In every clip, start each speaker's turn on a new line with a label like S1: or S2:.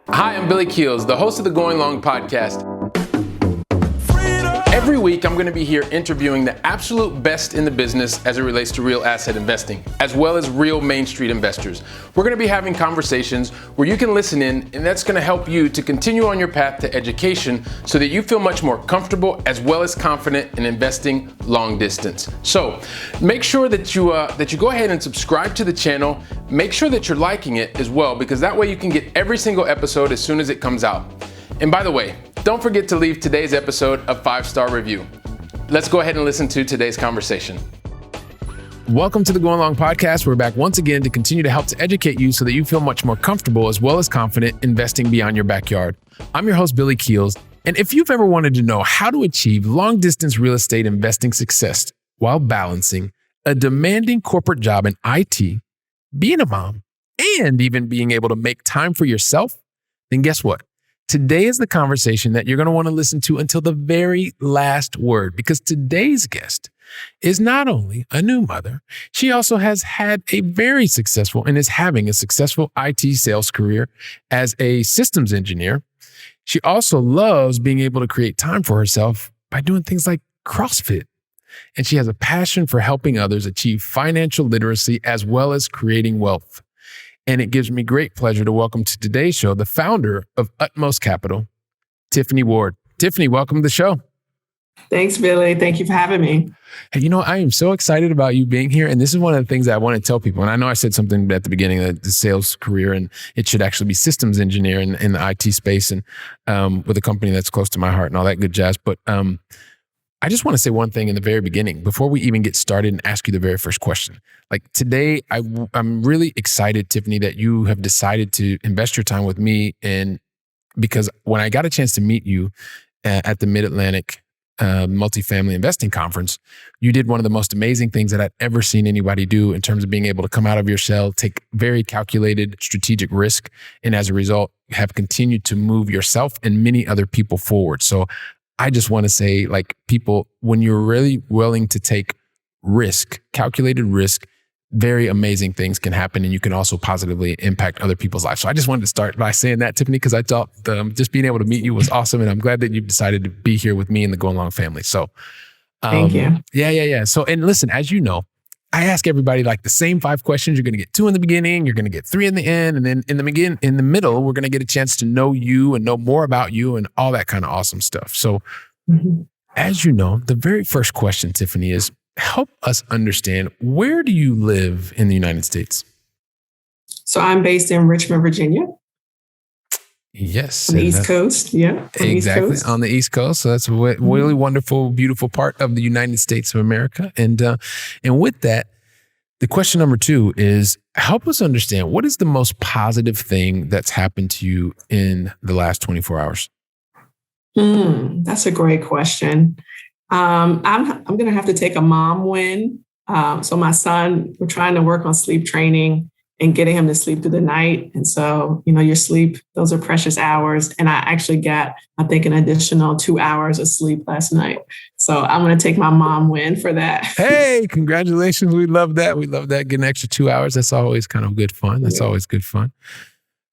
S1: Hi, I'm Billy Keels, the host of the Going Long podcast. Every week, I'm going to be here interviewing the absolute best in the business as it relates to real asset investing, as well as real Main Street investors. We're going to be having conversations where you can listen in, and that's going to help you to continue on your path to education so that you feel much more comfortable as well as confident in investing long distance. So make sure that you go ahead and subscribe to the channel. Make sure that you're liking it as well, because that way you can get every single episode as soon as it comes out. And by the way, don't forget to leave today's episode a 5-star review. Let's go ahead and listen to today's conversation. Welcome to the Going Long podcast. We're back once again to continue to help to educate you so that you feel much more comfortable as well as confident investing beyond your backyard. I'm your host, Billy Keels. And if you've ever wanted to know how to achieve long distance real estate investing success while balancing a demanding corporate job in IT, being a mom, and even being able to make time for yourself, then guess what? Today is the conversation that you're going to want to listen to until the very last word, because today's guest is not only a new mother, she also has had a very successful and is having a successful IT sales career as a systems engineer. She also loves being able to create time for herself by doing things like CrossFit. And she has a passion for helping others achieve financial literacy as well as creating wealth. And it gives me great pleasure to welcome to today's show the founder of Upmost Capital, Tiffany Ward. Tiffany, welcome to the show.
S2: Thanks, Billy. Thank you for having me.
S1: Hey, I am so excited about you being here. And this is one of the things that I want to tell people. And I know I said something at the beginning of the sales career, and it should actually be systems engineer in the IT space and with a company that's close to my heart and all that good jazz. But I just want to say one thing in the very beginning before we even get started and ask you the very first question. Like today, I'm really excited, Tiffany, that you have decided to invest your time with me. And because when I got a chance to meet you at the Mid-Atlantic Multifamily Investing Conference, you did one of the most amazing things that I'd ever seen anybody do in terms of being able to come out of your shell, take very calculated strategic risk, and as a result, have continued to move yourself and many other people forward. So I just want to say, like, people, when you're really willing to take risk, calculated risk, very amazing things can happen, and you can also positively impact other people's lives. So I just wanted to start by saying that, Tiffany, because I thought just being able to meet you was awesome, and I'm glad that you've decided to be here with me and the Going Long family. So
S2: thank you.
S1: Yeah. So, and listen, as you know, I ask everybody like the same 5 questions. You're going to get 2 in the beginning, you're going to get 3 in the end, and then in the middle, we're going to get a chance to know you and know more about you and all that kind of awesome stuff. So, as you know, the very first question, Tiffany, is help us understand, where do you live in the United States?
S2: So I'm based in Richmond, Virginia.
S1: Yes.
S2: On the East Coast. Yeah.
S1: Exactly. On the East Coast. So that's a really wonderful, beautiful part of the United States of America. And with that, the question number 2 is, help us understand, what is the most positive thing that's happened to you in the last 24 hours?
S2: That's a great question. I'm going to have to take a mom win. So my son, we're trying to work on sleep training and getting him to sleep through the night. And so, your sleep, those are precious hours. And I actually got, I think, an additional 2 hours of sleep last night. So I'm going to take my mom win for that.
S1: Hey, congratulations. We love that. We love that. Getting an extra 2 hours. That's always kind of good fun. Always good fun.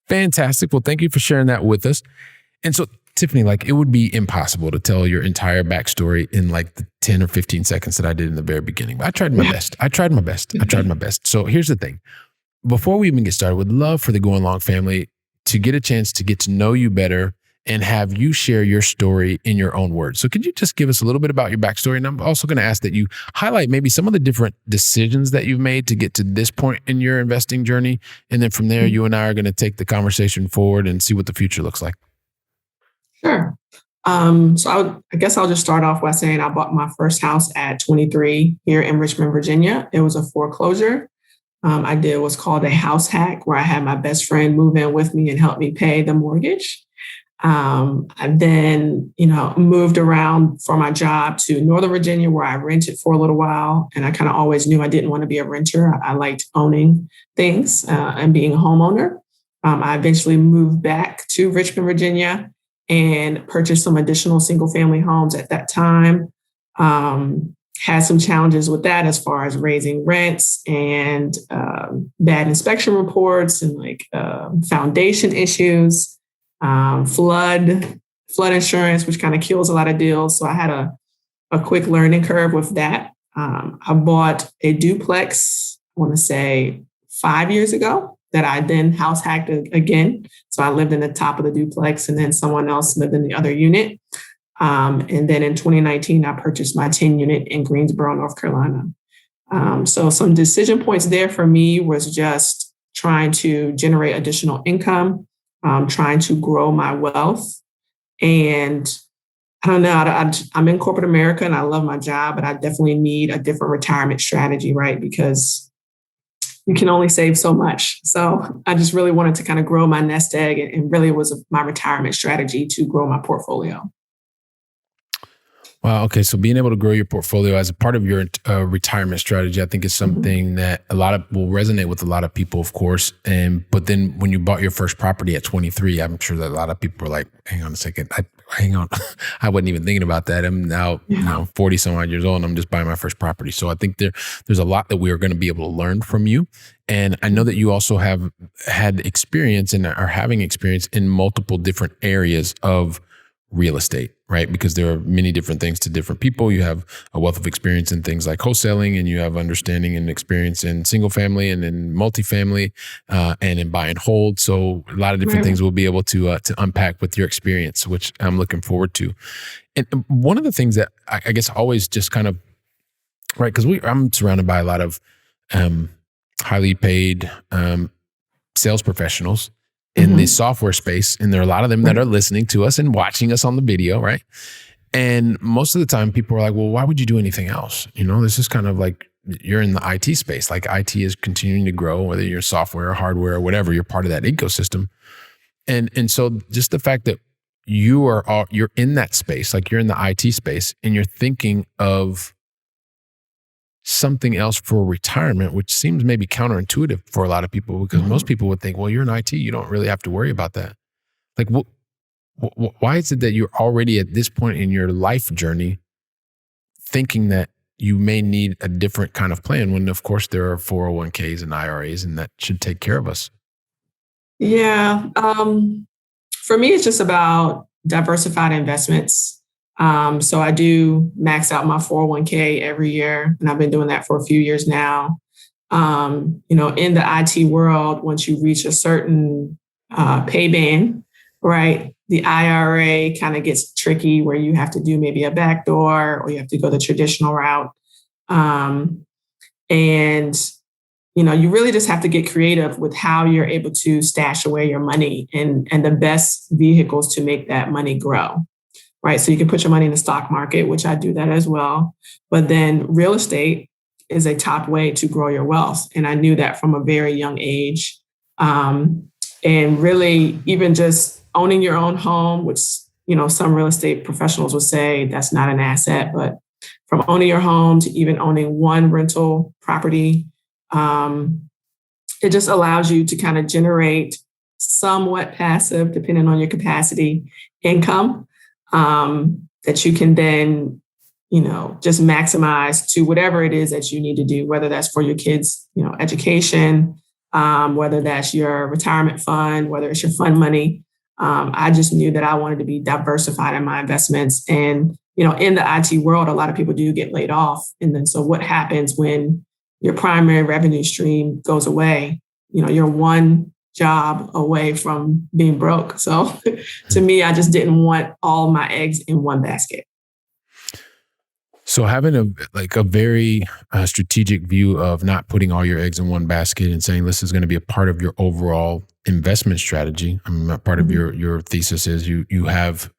S1: Fantastic. Well, thank you for sharing that with us. And so, Tiffany, like, it would be impossible to tell your entire backstory in like the 10 or 15 seconds that I did in the very beginning. But I tried my best. So here's the thing. Before we even get started, would love for the Going Long family to get a chance to get to know you better and have you share your story in your own words. So could you just give us a little bit about your backstory? And I'm also going to ask that you highlight maybe some of the different decisions that you've made to get to this point in your investing journey. And then from there, you and I are going to take the conversation forward and see what the future looks like.
S2: Sure. So I guess I'll just start off by saying I bought my first house at 23 here in Richmond, Virginia. It was a foreclosure. I did what's called a house hack, where I had my best friend move in with me and help me pay the mortgage. I then, moved around for my job to Northern Virginia, where I rented for a little while. And I kind of always knew I didn't want to be a renter. I liked owning things and being a homeowner. I eventually moved back to Richmond, Virginia, and purchased some additional single family homes at that time. had some challenges with that as far as raising rents and bad inspection reports and like foundation issues, flood insurance, which kind of kills a lot of deals. So I had a quick learning curve with that. I bought a duplex, I want to say 5 years ago, that I then house hacked again. So I lived in the top of the duplex and then someone else lived in the other unit. And then in 2019, I purchased my 10 unit in Greensboro, North Carolina. So some decision points there for me was just trying to generate additional income, trying to grow my wealth. And I don't know, I'm in corporate America and I love my job, but I definitely need a different retirement strategy, right? Because you can only save so much. So I just really wanted to kind of grow my nest egg, and really it was my retirement strategy to grow my portfolio.
S1: Wow. Okay. So being able to grow your portfolio as a part of your retirement strategy, I think is something that will resonate with a lot of people, of course. But then when you bought your first property at 23, I'm sure that a lot of people were like, hang on a second. Hang on. I wasn't even thinking about that. I'm now, 40 some odd years old and I'm just buying my first property. So I think there's a lot that we are going to be able to learn from you. And I know that you also have had experience and are having experience in multiple different areas of real estate, right? Because there are many different things to different people. You have a wealth of experience in things like wholesaling, and you have understanding and experience in single family and in multifamily, and in buy and hold. So a lot of different things we'll be able to unpack with your experience, which I'm looking forward to. And one of the things that I guess always just kind of, right, because I'm surrounded by a lot of highly paid sales professionals in the software space. And there are a lot of them that are listening to us and watching us on the video, right? And most of the time people are like, well, why would you do anything else? This is kind of like, you're in the IT space. Like IT is continuing to grow, whether you're software or hardware or whatever, you're part of that ecosystem. And so just the fact that you're in that space, like you're in the IT space and you're thinking of something else for retirement, which seems maybe counterintuitive for a lot of people, because most people would think, well, you're in IT, you don't really have to worry about that. Like, why is it that you're already at this point in your life journey thinking that you may need a different kind of plan when, of course, there are 401ks and IRAs and that should take care of us?
S2: Yeah. For me, it's just about diversified investments. So I do max out my 401k every year, and I've been doing that for a few years now. In the IT world, once you reach a certain pay band, right, the IRA kind of gets tricky where you have to do maybe a backdoor or you have to go the traditional route. You really just have to get creative with how you're able to stash away your money and the best vehicles to make that money grow. Right. So you can put your money in the stock market, which I do that as well. But then real estate is a top way to grow your wealth. And I knew that from a very young age. And really, even just owning your own home, which, some real estate professionals would say that's not an asset, but from owning your home to even owning one rental property, it just allows you to kind of generate somewhat passive, depending on your capacity, income. That you can then, just maximize to whatever it is that you need to do, whether that's for your kids, education, whether that's your retirement fund, whether it's your fund money. I just knew that I wanted to be diversified in my investments. And, in the IT world, a lot of people do get laid off. And then so what happens when your primary revenue stream goes away? You're one job away from being broke. So to me, I just didn't want all my eggs in one basket.
S1: So having a very strategic view of not putting all your eggs in one basket and saying this is going to be a part of your overall investment strategy. I mean, part of your thesis is you have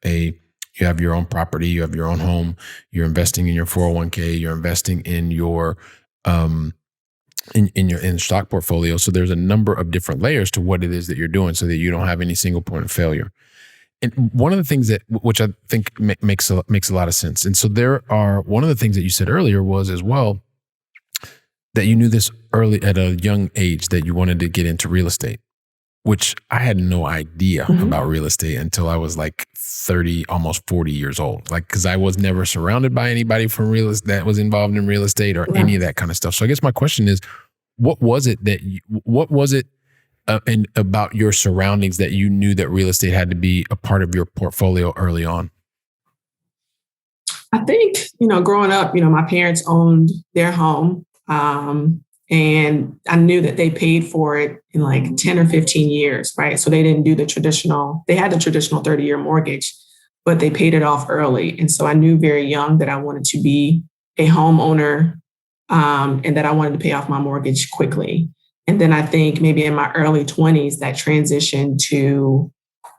S1: your own property, you have your own home, you're investing in your 401k, you're investing in your in your stock portfolio. So there's a number of different layers to what it is that you're doing so that you don't have any single point of failure. And one of the things which I think makes a lot of sense. And so one of the things that you said earlier was as well, that you knew this early at a young age that you wanted to get into real estate. which I had no idea
S2: Mhm.
S1: about real estate until I was like 30, almost 40 years old. Like, cause I was never surrounded by anybody from real estate that was involved in real estate or any
S2: Right.
S1: of that kind of stuff. So I guess my question is, what was it and about your surroundings that you knew that real estate had to be a part of your portfolio early on?
S2: I think, growing up, my parents owned their home. And I knew that they paid for it in like 10 or 15 years, right? So they didn't do they had the traditional 30-year mortgage, but they paid it off early. And so I knew very young that I wanted to be a homeowner, and that I wanted to pay off my mortgage quickly. And then I think maybe in my early 20s, that transition to,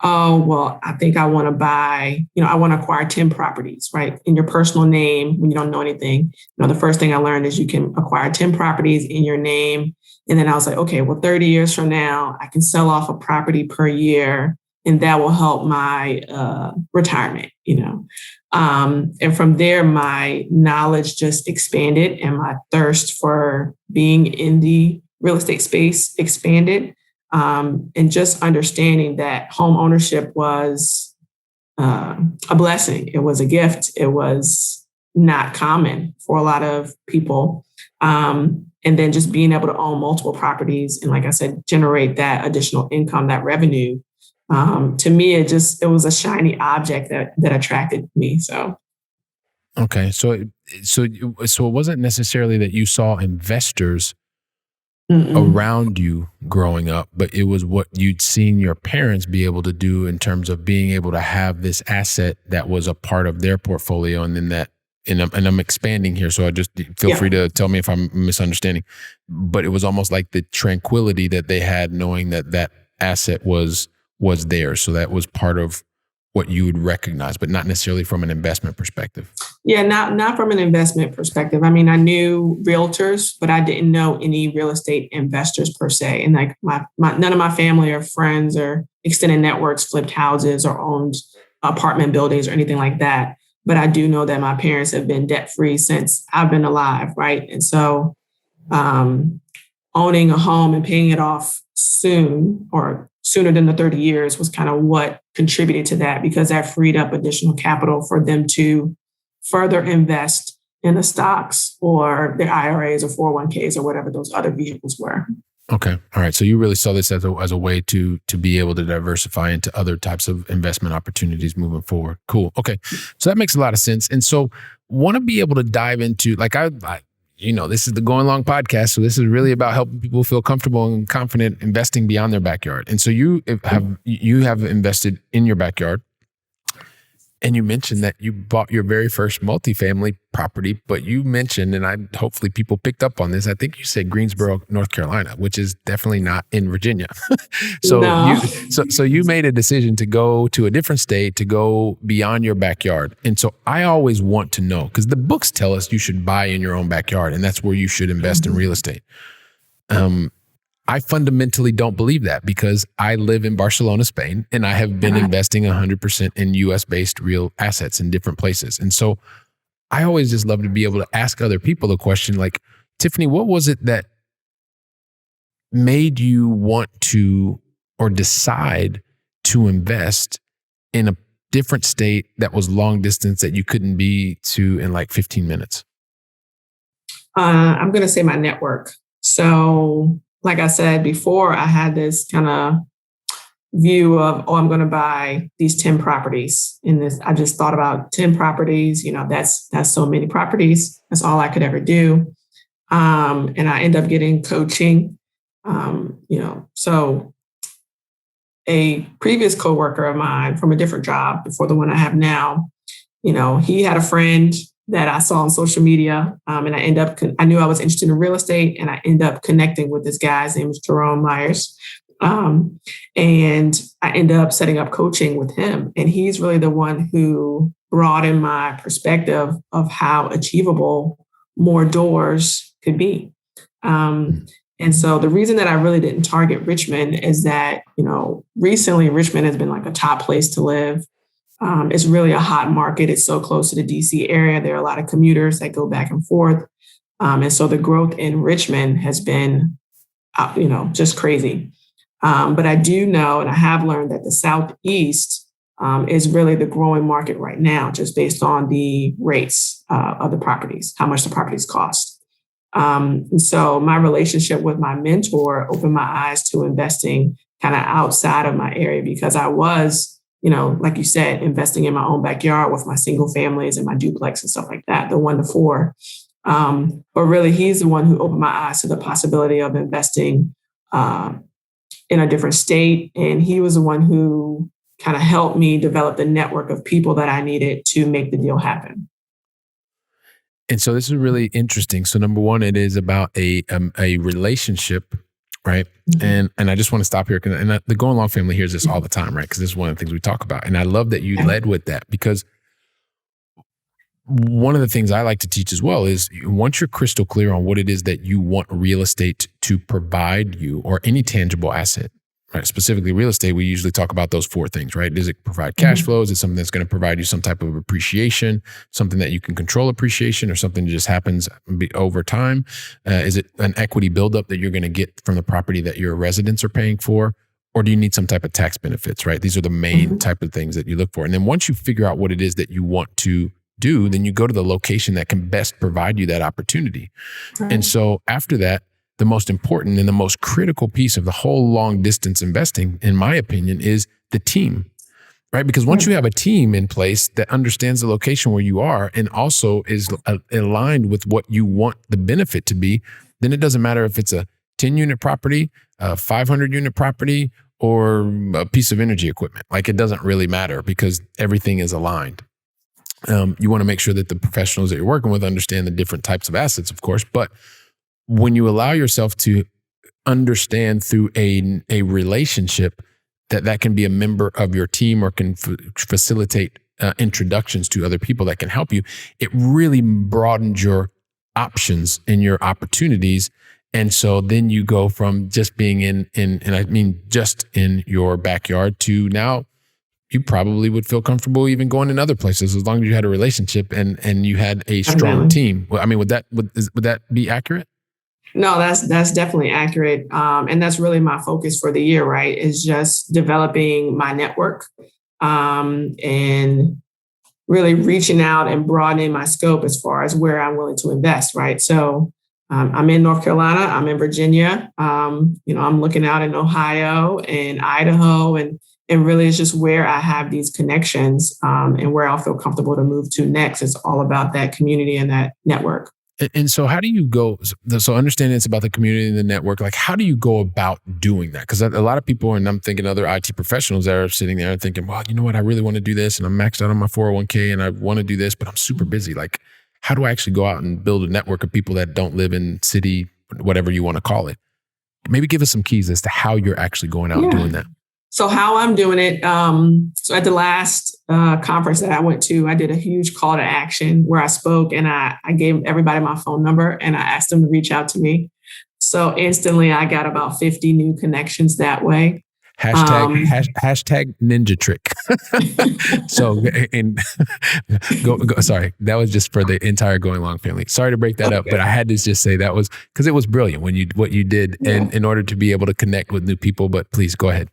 S2: oh, well, I think I want to I want to acquire 10 properties, right? In your personal name, when you don't know anything. The first thing I learned is you can acquire 10 properties in your name. And then I was like, okay, well, 30 years from now, I can sell off a property per year, and that will help my retirement. And from there, my knowledge just expanded and my thirst for being in the real estate space expanded. And just understanding that home ownership was a blessing. It was a gift. It was not common for a lot of people. And then just being able to own multiple properties and, like I said, generate that additional income, that revenue. To me, it was a shiny object that attracted me. So.
S1: Okay. So it wasn't necessarily that you saw investors
S2: Mm-mm.
S1: around you growing up, but it was what you'd seen your parents be able to do in terms of being able to have this asset that was a part of their portfolio. And then and I'm expanding here, so I just feel free to tell me if I'm misunderstanding, but it was almost like the tranquility that they had knowing that asset was theirs. So that was part of what you would recognize, but not necessarily from an investment perspective.
S2: Yeah, not from an investment perspective. I mean, I knew realtors, but I didn't know any real estate investors per se. And like my none of my family or friends or extended networks flipped houses or owned apartment buildings or anything like that. But I do know that my parents have been debt free since I've been alive, right? And so owning a home and paying it off soon or sooner than the 30 years was kind of what contributed to that, because that freed up additional capital for them to further invest in the stocks or their IRAs or 401ks or whatever those other vehicles were.
S1: Okay. All right. So you really saw this as a way to be able to diversify into other types of investment opportunities moving forward. Cool. Okay. So that makes a lot of sense. And so want to be able to dive into, like this is the Going Long podcast. So this is really about helping people feel comfortable and confident investing beyond their backyard. And so you have invested in your backyard. And you mentioned that you bought your very first multifamily property, but you mentioned, and hopefully people picked up on this, I think you said Greensboro, North Carolina, which is definitely not in Virginia. So
S2: No.
S1: so you made a decision to go to a different state, to go beyond your backyard. And so I always want to know, because the books tell us you should buy in your own backyard, and that's where you should invest in real estate. I fundamentally don't believe that, because I live in Barcelona, Spain, and I have been investing 100% in US-based real assets in different places. And so I always just love to be able to ask other people the question, like, Tiffany, what was it that made you want to or decide to invest in a different state that was long distance that you couldn't be to in like 15 minutes?
S2: I'm going to say my network. So like I said before, I had this kind of view of, I'm going to buy these 10 properties. I just thought about 10 properties, that's so many properties. That's all I could ever do. And I end up getting coaching, so a previous coworker of mine from a different job before the one I have now, he had a friend that I saw on social media. And I knew I was interested in real estate, and I ended up connecting with this guy. His name is Jerome Myers. And I ended up setting up coaching with him. And he's really the one who broadened my perspective of how achievable more doors could be. And so the reason that I really didn't target Richmond is that, recently Richmond has been like a top place to live. It's really a hot market. It's so close to the DC area. There are a lot of commuters that go back and forth. And so the growth in Richmond has been, just crazy. But I do know, and I have learned that the Southeast is really the growing market right now, just based on the rates of the properties, how much the properties cost. And so my relationship with my mentor opened my eyes to investing kind of outside of my area, because I was, like you said, investing in my own backyard with my single families and my duplex and stuff like that, the 1 to 4. But really, he's the one who opened my eyes to the possibility of investing in a different state. And he was the one who kind of helped me develop the network of people that I needed to make the deal happen.
S1: And so this is really interesting. So number one, it is about a relationship, right? Mm-hmm. And I just want to stop here, and the Going Long family hears this all the time, right? Because this is one of the things we talk about. And I love that you led with that, because one of the things I like to teach as well is, once you're crystal clear on what it is that you want real estate to provide you, or any tangible asset, right? Specifically real estate, we usually talk about those 4 things, right? Does it provide cash flows? Is it something that's going to provide you some type of appreciation, something that you can control appreciation, or something that just happens over time? Is it an equity buildup that you're going to get from the property that your residents are paying for? Or do you need some type of tax benefits, right? These are the main type of things that you look for. And then once you figure out what it is that you want to do, then you go to the location that can best provide you that opportunity. Right. And so after that, the most important and the most critical piece of the whole long distance investing, in my opinion, is the team, right? Because once you have a team in place that understands the location where you are and also is aligned with what you want the benefit to be, then it doesn't matter if it's a 10-unit property, a 500-unit property, or a piece of energy equipment. Like, it doesn't really matter, because everything is aligned. You want to make sure that the professionals that you're working with understand the different types of assets, of course, but when you allow yourself to understand through a relationship that can be a member of your team, or can facilitate introductions to other people that can help you, it really broadens your options and your opportunities. And so then you go from just being and I mean just in your backyard, to now you probably would feel comfortable even going in other places, as long as you had a relationship and you had a strong team. I mean, would that be accurate?
S2: No, that's definitely accurate. And that's really my focus for the year, right? Is just developing my network, and really reaching out and broadening my scope as far as where I'm willing to invest, right? So I'm in North Carolina, I'm in Virginia, I'm looking out in Ohio and Idaho, and really it's just where I have these connections, and where I'll feel comfortable to move to next. It's all about that community and that network.
S1: And so how do you go? So understanding it's about the community and the network, like, how do you go about doing that? Because a lot of people, and I'm thinking other IT professionals that are sitting there and thinking, well, you know what, I really want to do this, and I'm maxed out on my 401k, and I want to do this, but I'm super busy. Like, how do I actually go out and build a network of people that don't live in city, whatever you want to call it? Maybe give us some keys as to how you're actually going out and doing that.
S2: So how I'm doing it, so at the last conference that I went to, I did a huge call to action where I spoke, and I gave everybody my phone number, and I asked them to reach out to me. So instantly I got about 50 new connections that way.
S1: Hashtag ninja trick. So, and go, sorry, that was just for the entire Going Long family. Sorry to break that up, but I had to just say that was because it was brilliant what you did, and in order to be able to connect with new people. But please go ahead.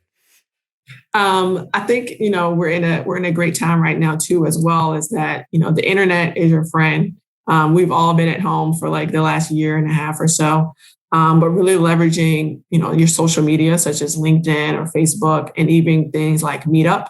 S2: I think, we're in a great time right now too, as well as that, the internet is your friend. We've all been at home for like the last year and a half or so, but really leveraging, your social media, such as LinkedIn or Facebook, and even things like Meetup.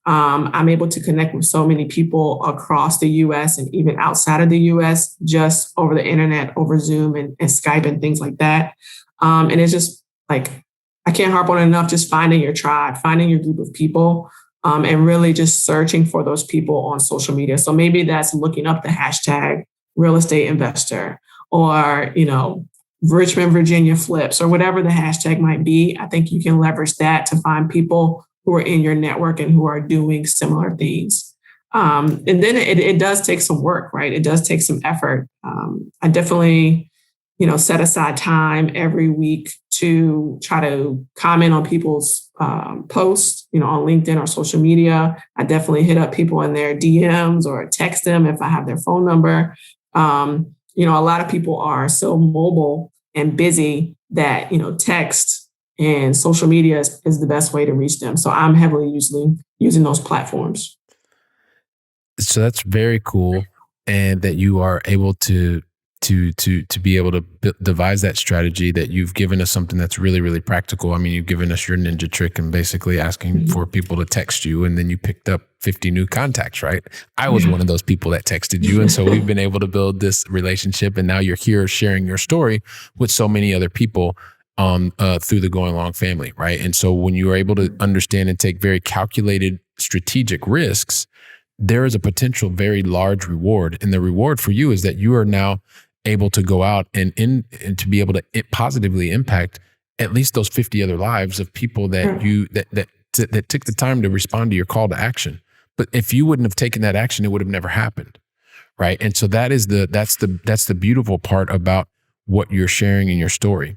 S2: I'm able to connect with so many people across the US and even outside of the US, just over the internet, over Zoom and Skype and things like that. And it's just like, I can't harp on it enough, just finding your tribe, finding your group of people, and really just searching for those people on social media. So maybe that's looking up the hashtag real estate investor, or, Richmond, Virginia flips, or whatever the hashtag might be. I think you can leverage that to find people who are in your network and who are doing similar things. And then it does take some work, right? It does take some effort. I definitely, set aside time every week to try to comment on people's posts, on LinkedIn or social media. I definitely hit up people in their DMs or text them if I have their phone number. A lot of people are so mobile and busy that, text and social media is the best way to reach them. So I'm heavily usually using those platforms.
S1: So that's very cool, and that you are able to be able to devise that strategy, that you've given us something that's really, really practical. I mean, you've given us your ninja trick and basically asking for people to text you, and then you picked up 50 new contacts, right? I was one of those people that texted you. And so we've been able to build this relationship, and now you're here sharing your story with so many other people through the Going Long family, right? And so when you are able to understand and take very calculated strategic risks, there is a potential very large reward. And the reward for you is that you are now able to go out and to be able to positively impact at least those 50 other lives of people that you that took the time to respond to your call to action. But if you wouldn't have taken that action, it would have never happened, right? And so that's the beautiful part about what you're sharing in your story.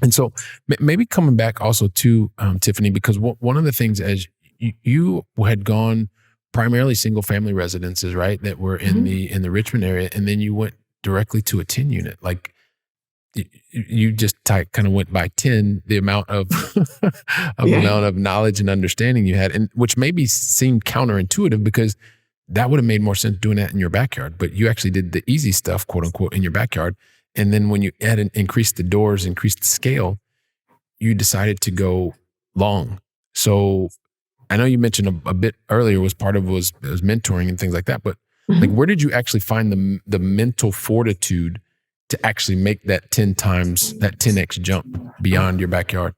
S1: And so maybe coming back also to Tiffany, because one of the things, as you had gone primarily single family residences, right, that were in the Richmond area, and then you went directly to a 10 unit. Like you just kind of went by 10, the amount of amount of knowledge and understanding you had, and which maybe seemed counterintuitive, because that would have made more sense doing that in your backyard. But you actually did the easy stuff, quote unquote, in your backyard. And then when you add and increased the doors, increased the scale, you decided to go long. So I know you mentioned a bit earlier was mentoring and things like that, but like, where did you actually find the mental fortitude to actually make that 10x jump beyond your backyard?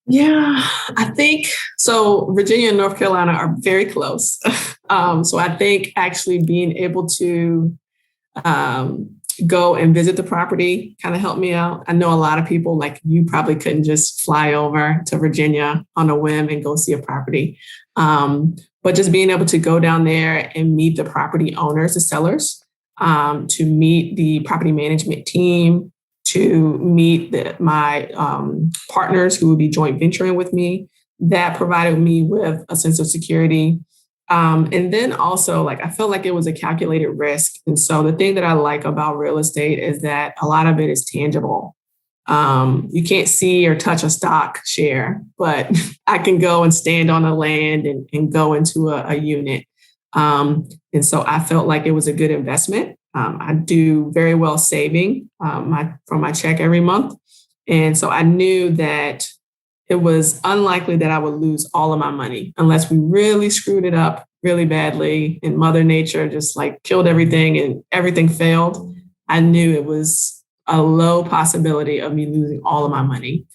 S2: Yeah, I think so. Virginia and North Carolina are very close. So I think actually being able to go and visit the property kind of helped me out. I know a lot of people, like you, probably couldn't just fly over to Virginia on a whim and go see a property. But just being able to go down there and meet the property owners, the sellers, to meet the property management team, to meet my partners who would be joint venturing with me, that provided me with a sense of security. And then also, like, I felt like it was a calculated risk. And so the thing that I like about real estate is that a lot of it is tangible. You can't see or touch a stock share, but I can go and stand on the land and go into a unit. And so I felt like it was a good investment. I do very well saving from my check every month. And so I knew that it was unlikely that I would lose all of my money unless we really screwed it up really badly and Mother Nature just like killed everything and everything failed. I knew it was a low possibility of me losing all of my money.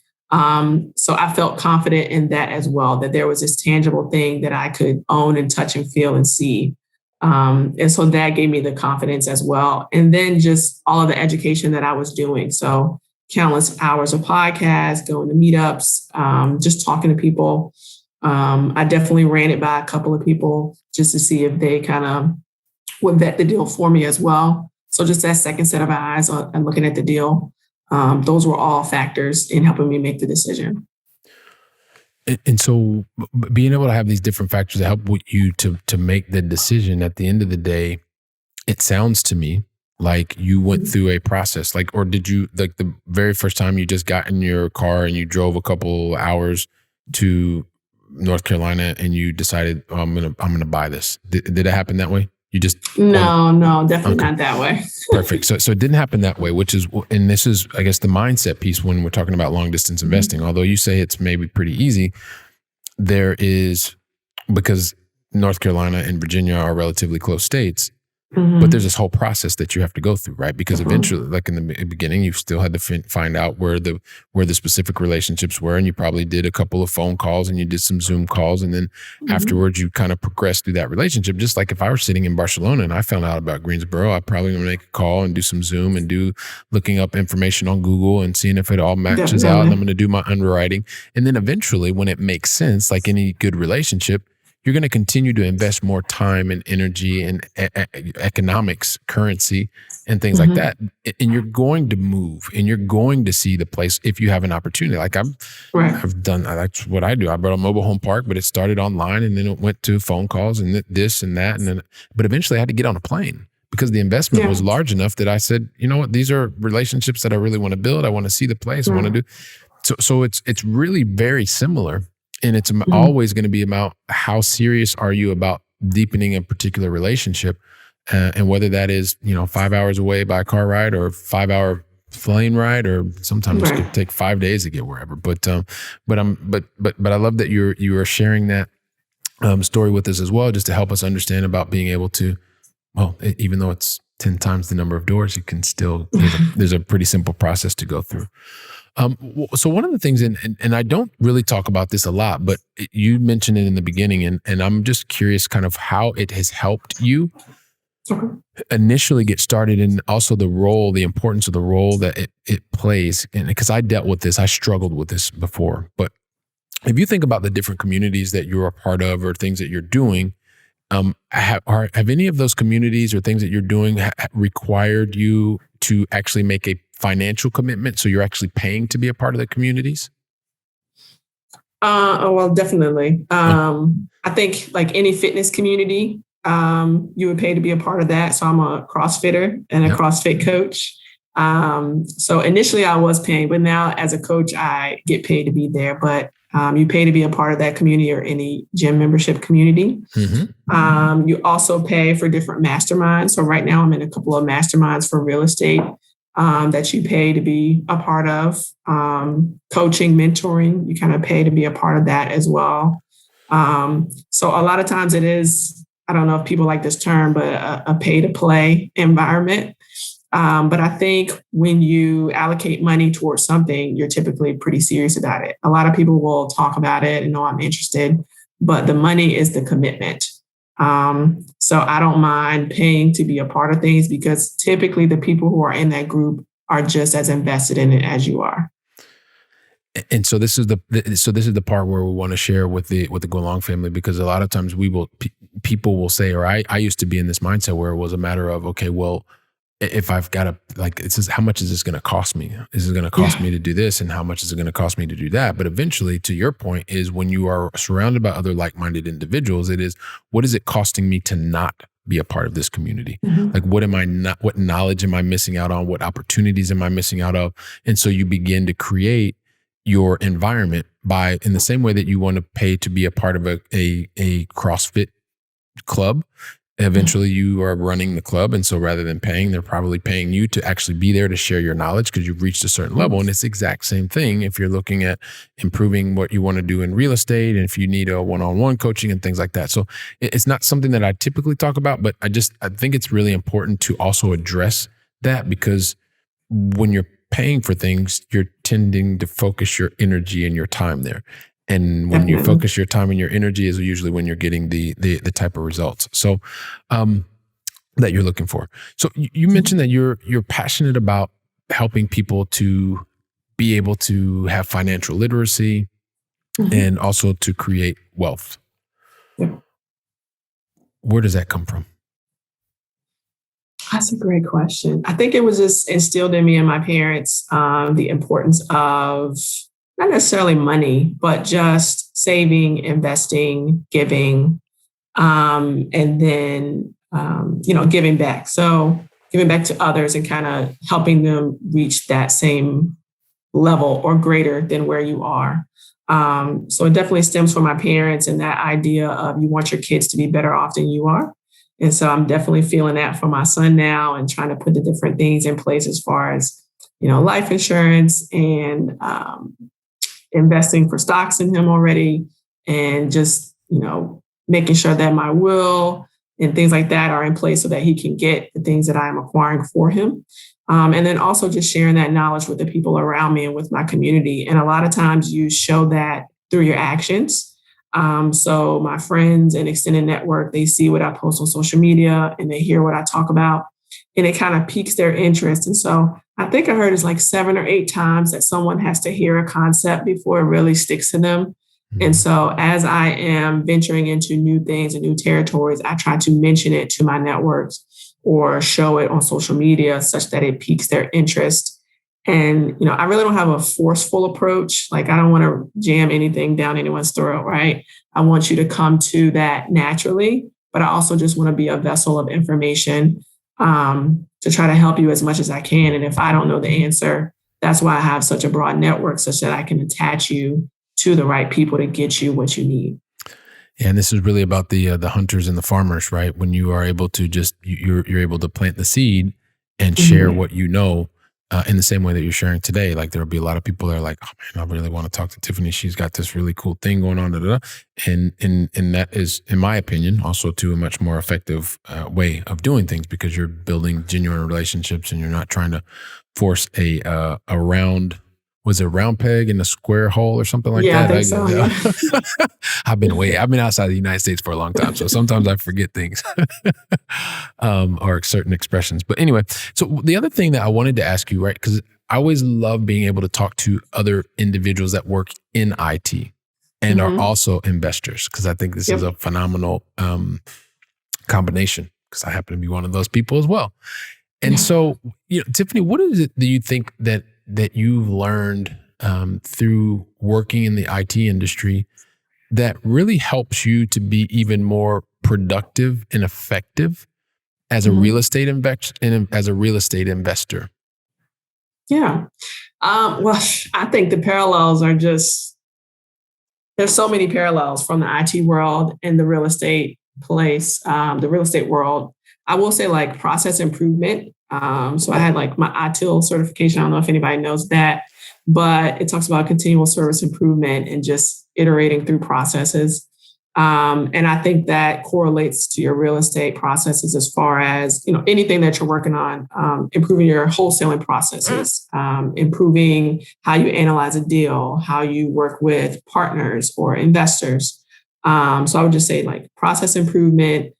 S2: So I felt confident in that as well, that there was this tangible thing that I could own and touch and feel and see. And so that gave me the confidence as well. And then just all of the education that I was doing. So countless hours of podcasts, going to meetups, just talking to people. I definitely ran it by a couple of people just to see if they kind of would vet the deal for me as well. So just that second set of eyes and looking at the deal, those were all factors in helping me make the decision.
S1: And so being able to have these different factors that help with you to make the decision at the end of the day, it sounds to me like you went through a process, like, or did you, like the very first time you just got in your car and you drove a couple hours to North Carolina and you decided, oh, I'm gonna buy this. Did it happen that way? You just
S2: no, definitely not that way.
S1: Perfect. So it didn't happen that way, which is, and this is, I guess, the mindset piece when we're talking about long distance investing. Although you say it's maybe pretty easy, there is, because North Carolina and Virginia are relatively close states, but there's this whole process that you have to go through, right? Because eventually, like in the beginning, you still had to find out where the specific relationships were, and you probably did a couple of phone calls and you did some Zoom calls, and then afterwards you kind of progressed through that relationship. Just like if I were sitting in Barcelona and I found out about Greensboro, I'd probably gonna make a call and do some Zoom and do looking up information on Google and seeing if it all matches out, and I'm gonna do my underwriting, and then eventually, when it makes sense, like any good relationship, you're going to continue to invest more time and energy and economics, currency, and things like that. And you're going to move and you're going to see the place if you have an opportunity. Like I've done, that's what I do. I bought a mobile home park, but it started online and then it went to phone calls and this and that. And then, but eventually I had to get on a plane because the investment was large enough that I said, you know what, these are relationships that I really want to build. I want to see the place. I want to do. So it's really very similar, and it's always going to be about how serious are you about deepening a particular relationship, and whether that is 5 hours away by a car ride or 5 hour plane ride, or sometimes it could take 5 days to get wherever. But I love that you are sharing that story with us as well, just to help us understand about being able to, even though it's 10 times the number of doors, it can still, there's a pretty simple process to go through. So one of the things, and I don't really talk about this a lot, but you mentioned it in the beginning, and I'm just curious kind of how it has helped you initially get started, and also the importance of the role that it plays. And because I dealt with this, I struggled with this before, but if you think about the different communities that you're a part of or things that you're doing, have any of those communities or things that you're doing required you to actually make a financial commitment? So you're actually paying to be a part of the communities?
S2: Well, definitely. I think like any fitness community, you would pay to be a part of that. So I'm a CrossFitter and a CrossFit coach. So initially I was paying, but now as a coach, I get paid to be there. But you pay to be a part of that community or any gym membership community. You also pay for different masterminds. So right now I'm in a couple of masterminds for real estate that you pay to be a part of. Coaching, mentoring, you kind of pay to be a part of that as well. So a lot of times it is, I don't know if people like this term, but a pay to play environment. But I think when you allocate money towards something, you're typically pretty serious about it. A lot of people will talk about it and know I'm interested, but the money is the commitment. So I don't mind paying to be a part of things, because typically the people who are in that group are just as invested in it as you are.
S1: And so this is the part where we want to share with the Go Long family, because a lot of times people will say, or I used to be in this mindset where it was a matter of, okay, well, if I've got to, how much is this going to cost me? Is it going to cost me to do this? And how much is it going to cost me to do that? But eventually, to your point, is when you are surrounded by other like-minded individuals, it is, what is it costing me to not be a part of this community? Like, what knowledge am I missing out on? What opportunities am I missing out of? And so you begin to create your environment in the same way that you want to pay to be a part of a CrossFit club. Eventually you are running the club. And so rather than paying, they're probably paying you to actually be there to share your knowledge, because you've reached a certain level. And it's the exact same thing if you're looking at improving what you want to do in real estate, and if you need a one-on-one coaching and things like that. So it's not something that I typically talk about, but I think it's really important to also address that, because when you're paying for things, you're tending to focus your energy and your time there. And when you focus your time and your energy is usually when you're getting the type of results that you're looking for. So you mentioned that you're passionate about helping people to be able to have financial literacy and also to create wealth. Where does that come from?
S2: That's a great question. I think it was just instilled in me and my parents, the importance of not necessarily money, but just saving, investing, giving, and then, giving back. So giving back to others and kind of helping them reach that same level or greater than where you are. So it definitely stems from my parents and that idea of you want your kids to be better off than you are. And so I'm definitely feeling that for my son now, and trying to put the different things in place as far as, life insurance and investing for stocks in him already, and just, making sure that my will and things like that are in place so that he can get the things that I'm acquiring for him. And then also just sharing that knowledge with the people around me and with my community. And a lot of times you show that through your actions. So my friends and extended network, they see what I post on social media and they hear what I talk about, and it kind of piques their interest. And so I think I heard it's like 7 or 8 times that someone has to hear a concept before it really sticks to them. And so as I am venturing into new things and new territories, I try to mention it to my networks or show it on social media such that it piques their interest. And, I really don't have a forceful approach. Like, I don't want to jam anything down anyone's throat, right? I want you to come to that naturally, but I also just want to be a vessel of information to try to help you as much as I can. And if I don't know the answer, that's why I have such a broad network, such that I can attach you to the right people to get you what you need.
S1: Yeah, and this is really about the hunters and the farmers, right? When you are able to you're able to plant the seed and share what you know in the same way that you're sharing today. Like there'll be a lot of people that are like, oh man, I really want to talk to Tiffany. She's got this really cool thing going on, and that is, in my opinion, also to a much more effective way of doing things, because you're building genuine relationships and you're not trying to force a round. Was it a round peg in a square hole or something like that?
S2: I think so. Yeah.
S1: I've been outside the United States for a long time, so sometimes I forget things or certain expressions. But anyway, so the other thing that I wanted to ask you, right, because I always love being able to talk to other individuals that work in IT and are also investors, because I think this is a phenomenal combination, because I happen to be one of those people as well. And so, Tiffany, what is it that you think that you've learned through working in the IT industry that really helps you to be even more productive and effective as a real estate investor?
S2: Yeah. Well, I think the parallels are there's so many parallels from the IT world and the real estate the real estate world. I will say, like, process improvement. So I had like my ITIL certification. I don't know if anybody knows that, but it talks about continual service improvement and just iterating through processes. And I think that correlates to your real estate processes as far as, anything that you're working on, improving your wholesaling processes, improving how you analyze a deal, how you work with partners or investors. So I would just say, like, process improvement.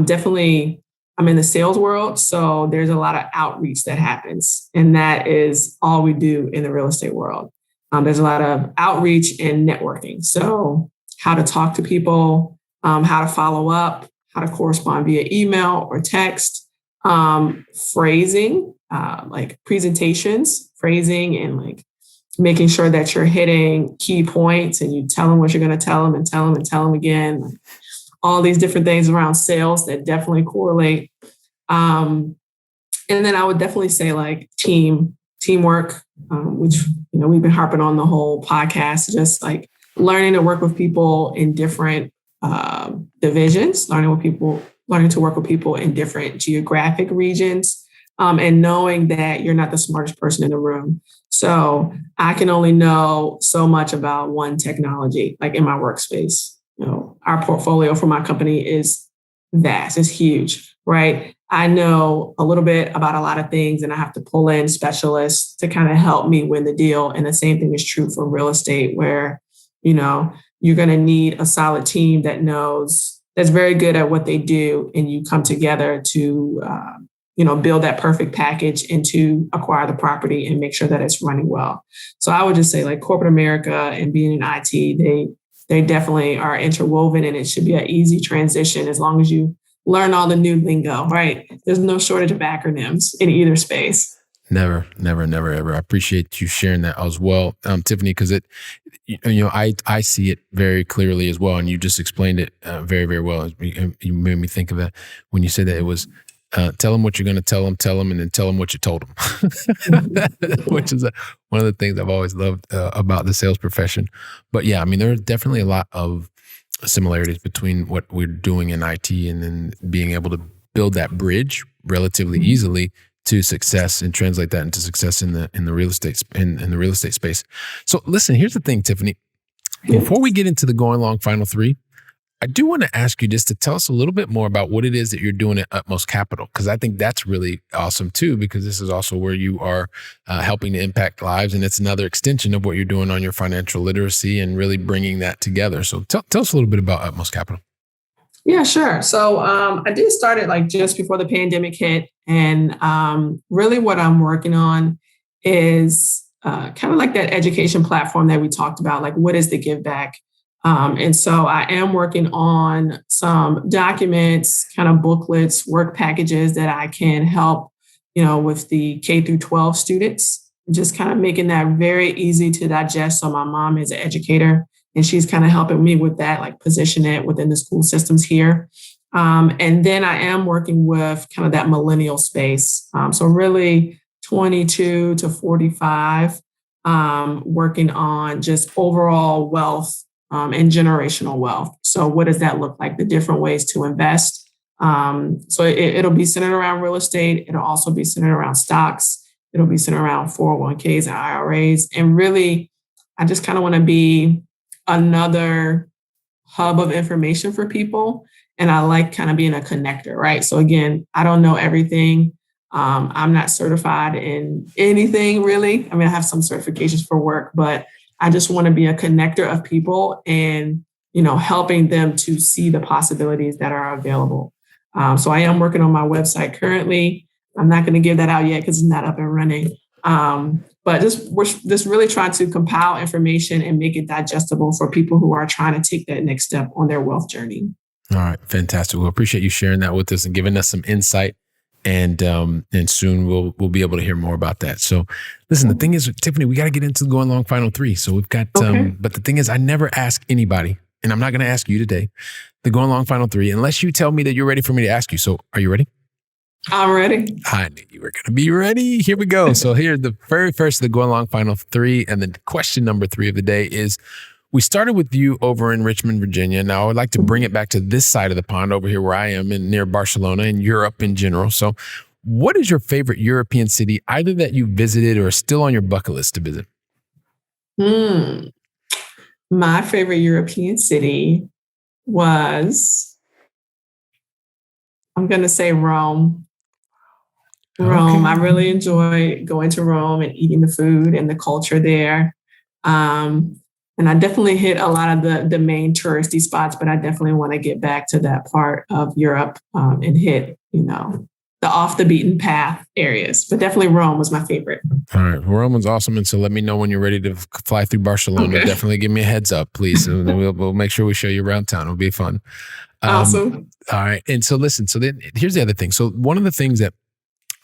S2: Definitely, I'm in the sales world, so there's a lot of outreach that happens, and that is all we do in the real estate world. There's a lot of outreach and networking. So how to talk to people, how to follow up, how to correspond via email or text, phrasing, like presentations, phrasing, and like making sure that you're hitting key points and you tell them what you're going to tell them and tell them and tell them again. All these different things around sales that definitely correlate. And then I would definitely say, like, teamwork, which, we've been harping on the whole podcast, just like learning to work with people in different divisions, learning to work with people in different geographic regions, and knowing that you're not the smartest person in the room. So I can only know so much about one technology, like in my workspace. Our portfolio for my company is vast, it's huge, right? I know a little bit about a lot of things, and I have to pull in specialists to kind of help me win the deal. And the same thing is true for real estate, where, you're going to need a solid team that's very good at what they do. And you come together to, build that perfect package and to acquire the property and make sure that it's running well. So I would just say, like, corporate America and being in IT, they definitely are interwoven, and it should be an easy transition as long as you learn all the new lingo, right? There's no shortage of acronyms in either space.
S1: Never, ever. I appreciate you sharing that as well, Tiffany, because I see it very clearly as well, and you just explained it very, very well. You made me think of that when you said that it was tell them what you're going to tell them, and then tell them what you told them, which is one of the things I've always loved about the sales profession. But yeah, I mean, there are definitely a lot of similarities between what we're doing in IT and then being able to build that bridge relatively easily to success and translate that into success in the real estate in the real estate space. So listen, here's the thing, Tiffany. Before we get into the going long final three, I do want to ask you just to tell us a little bit more about what it is that you're doing at Upmost Capital, because I think that's really awesome too, because this is also where you are helping to impact lives, and it's another extension of what you're doing on your financial literacy and really bringing that together. So tell us a little bit about Upmost Capital.
S2: Yeah, sure. So I did start it like just before the pandemic hit, and really what I'm working on is kind of like that education platform that we talked about, like what is the give back? And so I am working on some documents, kind of booklets, work packages that I can help, with the K through 12 students, just kind of making that very easy to digest. So my mom is an educator, and she's kind of helping me with that, like position it within the school systems here. And then I am working with kind of that millennial space. So really 22 to 45, working on just overall wealth and generational wealth. So what does that look like? The different ways to invest. So it'll be centered around real estate. It'll also be centered around stocks. It'll be centered around 401ks and IRAs. And really, I just kind of want to be another hub of information for people. And I like kind of being a connector, right? So again, I don't know everything. I'm not certified in anything really. I mean, I have some certifications for work, but I just want to be a connector of people and, helping them to see the possibilities that are available. So I am working on my website currently. I'm not going to give that out yet because it's not up and running. But we're just really trying to compile information and make it digestible for people who are trying to take that next step on their wealth journey.
S1: All right, fantastic. Well, appreciate you sharing that with us and giving us some insight. And soon we'll be able to hear more about that. So, listen, the thing is, Tiffany, we got to get into the Going Long Final 3. So we've got, but the thing is, I never ask anybody, and I'm not going to ask you today, the Going Long Final 3, unless you tell me that you're ready for me to ask you. So, are you ready?
S2: I'm ready.
S1: I knew you were going to be ready. Here we go. So here's the very first of the Going Long Final 3. And then question number 3 of the day is, we started with you over in Richmond, Virginia. Now I would like to bring it back to this side of the pond over here where I am near Barcelona and Europe in general. So what is your favorite European city, either that you visited or still on your bucket list to visit?
S2: My favorite European city was, I'm going to say Rome. Rome. Okay. I really enjoy going to Rome and eating the food and the culture there. And I definitely hit a lot of the main touristy spots, but I definitely want to get back to that part of Europe and hit, the off the beaten path areas. But definitely Rome was my favorite.
S1: All right. Rome was awesome. And so let me know when you're ready to fly through Barcelona. Okay. Definitely give me a heads up, please. And then we'll make sure we show you around town. It'll be fun.
S2: Awesome.
S1: All right. And so listen, so then here's the other thing. So one of the things that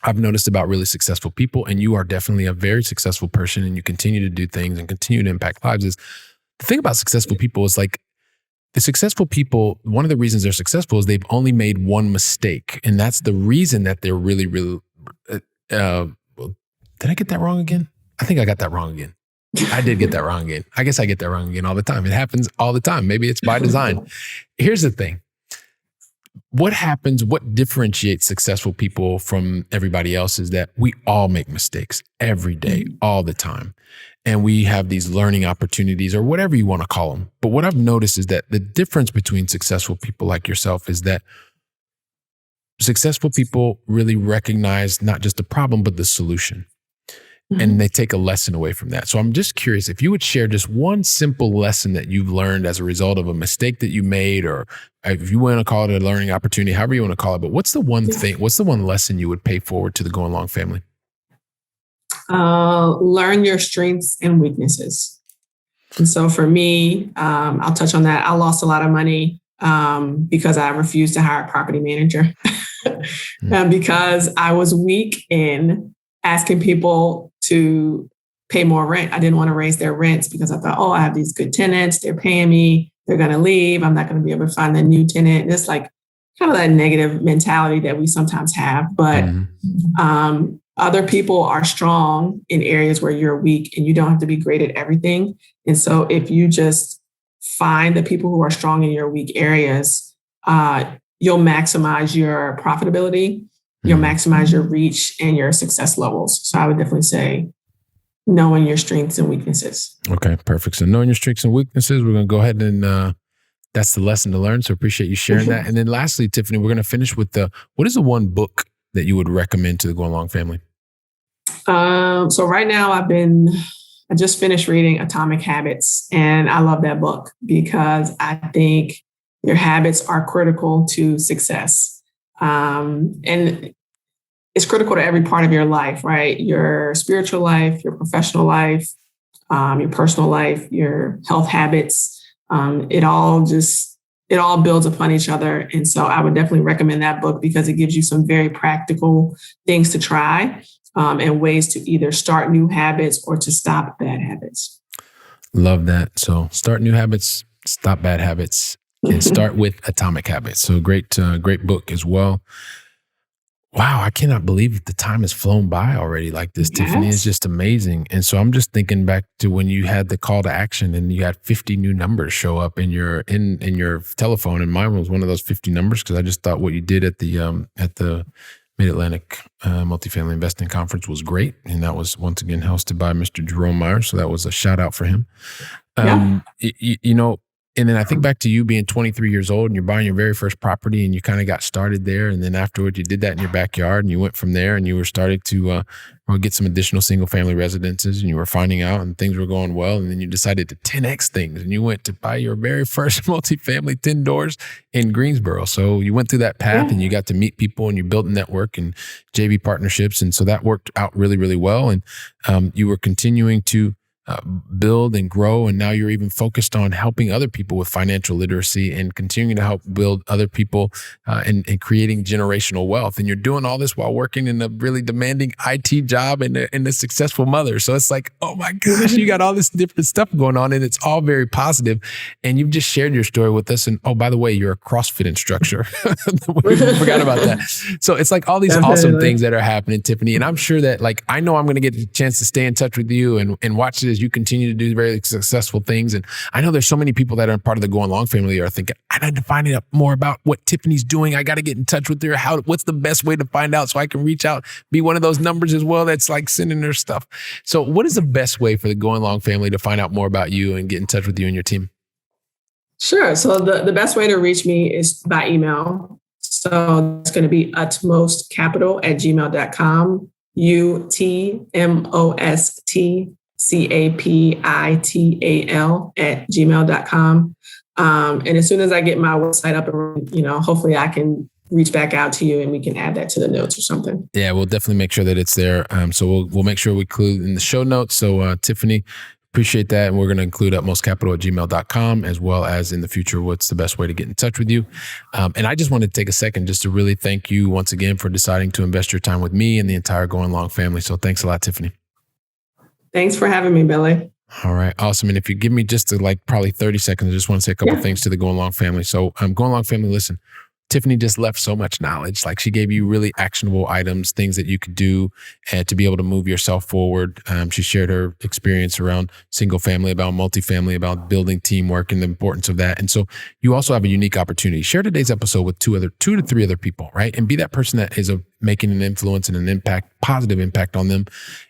S1: I've noticed about really successful people, and you are definitely a very successful person and you continue to do things and continue to impact lives, is the thing about successful people is like the successful people, one of the reasons they're successful is they've only made one mistake. And that's the reason that they're really, really, did I get that wrong again? I think I got that wrong again. I did get that wrong again. I guess I get that wrong again all the time. It happens all the time. Maybe it's by design. Here's the thing. What happens, what differentiates successful people from everybody else is that we all make mistakes every day, all the time. And we have these learning opportunities or whatever you want to call them. But what I've noticed is that the difference between successful people like yourself is that successful people really recognize not just the problem, but the solution. And they take a lesson away from that. So I'm just curious if you would share just one simple lesson that you've learned as a result of a mistake that you made, or if you want to call it a learning opportunity, however you want to call it. But what's the one thing, what's the one lesson you would pay forward to the Going Long family?
S2: Learn your strengths and weaknesses. And so for me, I'll touch on that. I lost a lot of money because I refused to hire a property manager because I was weak in asking people to pay more rent. I didn't want to raise their rents because I thought, I have these good tenants. They're paying me. They're going to leave. I'm not going to be able to find a new tenant. It's like kind of that negative mentality that we sometimes have. But other people are strong in areas where you're weak and you don't have to be great at everything. And so if you just find the people who are strong in your weak areas, you'll maximize your profitability. You'll maximize your reach and your success levels. So I would definitely say knowing your strengths and weaknesses.
S1: Okay, perfect. So knowing your strengths and weaknesses, we're going to go ahead and that's the lesson to learn. So appreciate you sharing that. And then lastly, Tiffany, we're going to finish with what is the one book that you would recommend to the Going Long family?
S2: So right now I just finished reading Atomic Habits, and I love that book because I think your habits are critical to success. And it's critical to every part of your life, right? Your spiritual life, your professional life, your personal life, your health habits. It all builds upon each other. And so I would definitely recommend that book because it gives you some very practical things to try and ways to either start new habits or to stop bad habits.
S1: Love that. So start new habits, stop bad habits, and start with Atomic Habits. So great book as well. Wow, I cannot believe the time has flown by already like this, Tiffany. It's
S2: Yes.
S1: just amazing. And so I'm just thinking back to when you had the call to action and you had 50 new numbers show up in your telephone, and mine was one of those 50 numbers because I just thought what you did at the Mid Atlantic Multifamily Investing Conference was great, and that was once again hosted by Mr. Jerome Myers. So that was a shout out for him.
S2: Yeah.
S1: You know, and then I think back to you being 23 years old and you're buying your very first property and you kind of got started there. And then afterwards you did that in your backyard and you went from there and you were starting to get some additional single family residences and you were finding out and things were going well. And then you decided to 10X things and you went to buy your very first multifamily 10 doors in Greensboro. So you went through that path and you got to meet people and you built a network and JV partnerships. And so that worked out really, really well. And you were continuing to build and grow. And now you're even focused on helping other people with financial literacy and continuing to help build other people and creating generational wealth. And you're doing all this while working in a really demanding IT job and a successful mother. So it's like, oh my gosh, you got all this different stuff going on and it's all very positive. And you've just shared your story with us. And oh, by the way, you're a CrossFit instructor. We forgot about that. So it's like all these awesome things that are happening, Tiffany. And I'm sure that like, I know I'm going to get a chance to stay in touch with you and watch it as you continue to do very successful things. And I know there's so many people that are part of the Going Long family are thinking, I need to find out more about what Tiffany's doing. I got to get in touch with her. What's the best way to find out so I can reach out, be one of those numbers as well that's like sending her stuff. So what is the best way for the Going Long family to find out more about you and get in touch with you and your team?
S2: Sure. So the best way to reach me is by email. So it's going to be utmostcapital@gmail.com, utmostcapital@gmail.com. And as soon as I get my website up and, hopefully I can reach back out to you and we can add that to the notes or something.
S1: Yeah, we'll definitely make sure that it's there. So we'll make sure we include in the show notes. So Tiffany, appreciate that. And we're going to include upmostcapital@gmail.com as well as in the future, what's the best way to get in touch with you. And I just want to take a second just to really thank you once again for deciding to invest your time with me and the entire Going Long family. So thanks a lot, Tiffany.
S2: Thanks for having me, Billy.
S1: All right. Awesome. And if you give me just probably 30 seconds, I just want to say a couple things to the Going Long family. So Going Long family, listen, Tiffany just left so much knowledge. Like she gave you really actionable items, things that you could do to be able to move yourself forward. She shared her experience around single family, about multifamily, about building teamwork and the importance of that. And so you also have a unique opportunity. Share today's episode with two to three other people, right? And be that person that is making an influence and an impact, positive impact on them.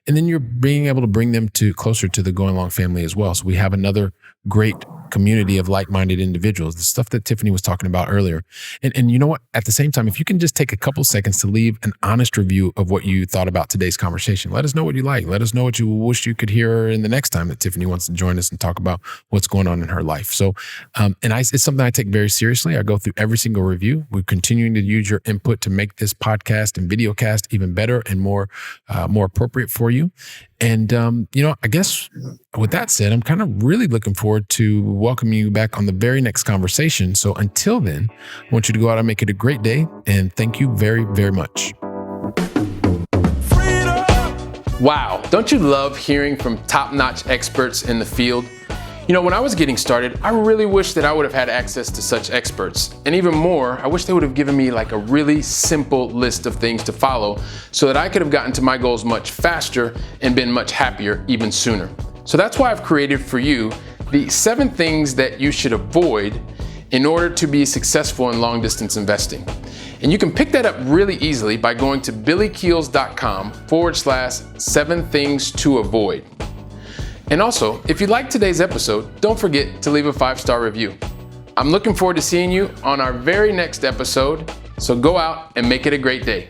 S1: And then you're being able to bring them closer to the Going Long family as well. So we have another great community of like-minded individuals, the stuff that Tiffany was talking about earlier. And you know what? At the same time, if you can just take a couple seconds to leave an honest review of what you thought about today's conversation, let us know what you like. Let us know what you wish you could hear in the next time that Tiffany wants to join us and talk about what's going on in her life. So, it's something I take very seriously. I go through every single review. We're continuing to use your input to make this podcast and video cast even better and more appropriate for you. And, I guess with that said, I'm kind of really looking forward to welcoming you back on the very next conversation. So until then, I want you to go out and make it a great day. And thank you very, very much. Wow. Don't you love hearing from top-notch experts in the field? When I was getting started, I really wish that I would have had access to such experts. And even more, I wish they would have given me like a really simple list of things to follow so that I could have gotten to my goals much faster and been much happier even sooner. So that's why I've created for you the 7 things that you should avoid in order to be successful in long distance investing. And you can pick that up really easily by going to billykeels.com/7 things to avoid. And also, if you liked today's episode, don't forget to leave a 5-star review. I'm looking forward to seeing you on our very next episode, so go out and make it a great day.